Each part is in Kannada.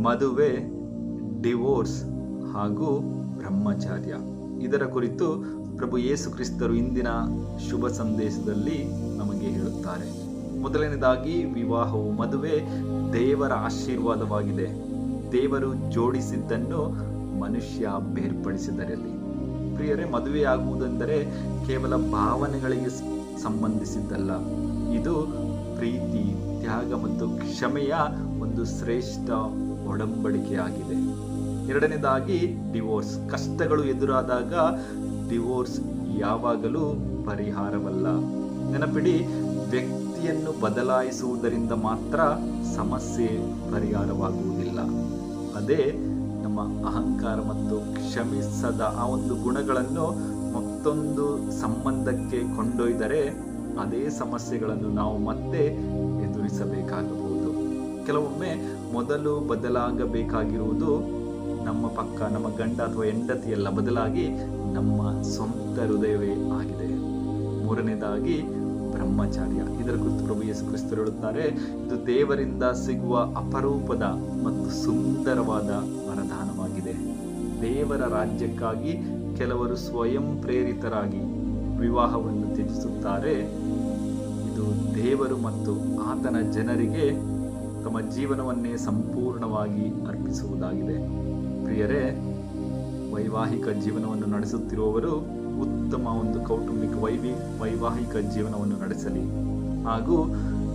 ಮದುವೆ, ಡಿವೋರ್ಸ್ ಹಾಗೂ ಬ್ರಹ್ಮಚಾರ್ಯ. ಇದರ ಕುರಿತು ಪ್ರಭು ಯೇಸು ಕ್ರಿಸ್ತರು ಇಂದಿನ ಶುಭ ಸಂದೇಶದಲ್ಲಿ ನಮಗೆ ಹೇಳುತ್ತಾರೆ. ಮೊದಲನೇದಾಗಿ, ವಿವಾಹವು, ಮದುವೆ ದೇವರ ಆಶೀರ್ವಾದವಾಗಿದೆ. ದೇವರು ಜೋಡಿಸಿದ್ದನ್ನು ಮನುಷ್ಯ ಬೇರ್ಪಡಿಸಿದರಲ್ಲಿ. ಪ್ರಿಯರೇ, ಮದುವೆಯಾಗುವುದೆಂದರೆ ಕೇವಲ ಭಾವನೆಗಳಿಗೆ ಸಂಬಂಧಿಸಿದ್ದಲ್ಲ. ಇದು ಪ್ರೀತಿ, ತ್ಯಾಗ ಮತ್ತು ಕ್ಷಮೆಯ ಒಂದು ಶ್ರೇಷ್ಠ ಒಡಂಬಡಿಕೆಯಾಗಿದೆ. ಎರಡನೇದಾಗಿ, ಡಿವೋರ್ಸ್. ಕಷ್ಟಗಳು ಎದುರಾದಾಗ ಡಿವೋರ್ಸ್ ಯಾವಾಗಲೂ ಪರಿಹಾರವಲ್ಲ. ನೆನಪಿಡಿ, ವ್ಯಕ್ತಿಯನ್ನು ಬದಲಾಯಿಸುವುದರಿಂದ ಮಾತ್ರ ಸಮಸ್ಯೆ ಪರಿಹಾರವಾಗುವುದಿಲ್ಲ. ಅದೇ ನಮ್ಮ ಅಹಂಕಾರ ಮತ್ತು ಕ್ಷಮಿಸದ ಆ ಒಂದು ಗುಣಗಳನ್ನು ಮತ್ತೊಂದು ಸಂಬಂಧಕ್ಕೆ ಕೊಂಡೊಯ್ದರೆ ಅದೇ ಸಮಸ್ಯೆಗಳನ್ನು ನಾವು ಮತ್ತೆ ಎದುರಿಸಬೇಕಾಗಬಹುದು. ಕೆಲವೊಮ್ಮೆ ಮೊದಲು ಬದಲಾಗಬೇಕಾಗಿರುವುದು ನಮ್ಮ ಗಂಡ ಅಥವಾ ಹೆಂಡತಿಯಲ್ಲ, ಬದಲಾಗಿ ನಮ್ಮ ಸ್ವಂತ ಹೃದಯವೇ ಆಗಿದೆ. ಮೂರನೇದಾಗಿ, ಬ್ರಹ್ಮಚಾರ್ಯ. ಇದರ ಕುರಿತು ಪ್ರಭು ಯೇಸು ಕ್ರಿಸ್ತರು ಹೇಳುತ್ತಾರೆ, ಇದು ದೇವರಿಂದ ಸಿಗುವ ಅಪರೂಪದ ಮತ್ತು ಸುಂದರವಾದ ವರದಾನವಾಗಿದೆ. ದೇವರ ರಾಜ್ಯಕ್ಕಾಗಿ ಕೆಲವರು ಸ್ವಯಂ ಪ್ರೇರಿತರಾಗಿ ವಿವಾಹವನ್ನು ತ್ಯಜಿಸುತ್ತಾರೆ. ಇದು ದೇವರು ಮತ್ತು ಆತನ ಜನರಿಗೆ ತಮ್ಮ ಜೀವನವನ್ನೇ ಸಂಪೂರ್ಣವಾಗಿ ಅರ್ಪಿಸುವುದಾಗಿದೆ. ಪ್ರಿಯರೇ, ವೈವಾಹಿಕ ಜೀವನವನ್ನು ನಡೆಸುತ್ತಿರುವವರು ಉತ್ತಮ ಒಂದು ಕೌಟುಂಬಿಕ ವೈವಾಹಿಕ ಜೀವನವನ್ನು ನಡೆಸಲಿ. ಹಾಗೂ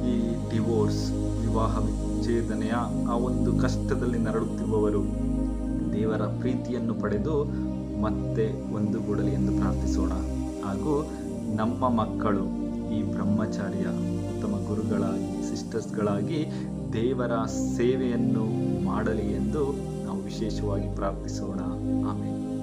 ಈ ಡಿವೋರ್ಸ್, ವಿವಾಹ ವಿಚ್ಛೇದನೆಯ ಆ ಒಂದು ಕಷ್ಟದಲ್ಲಿ ನರಳುತ್ತಿರುವವರು ದೇವರ ಪ್ರೀತಿಯನ್ನು ಪಡೆದು ಮತ್ತೆ ಒಂದುಗೂಡಲಿ ಎಂದು ಪ್ರಾರ್ಥಿಸೋಣ. ಹಾಗೂ ನಮ್ಮ ಮಕ್ಕಳು ಈ ಬ್ರಹ್ಮಚಾರ್ಯ ಉತ್ತಮ ಗುರುಗಳಾಗಿ, ಸಿಸ್ಟರ್ಸ್ಗಳಾಗಿ ದೇವರ ಸೇವೆಯನ್ನು ಮಾಡಲಿ ಎಂದು ನಾವು ವಿಶೇಷವಾಗಿ ಪ್ರಾರ್ಥಿಸೋಣ. ಆಮೆನ್.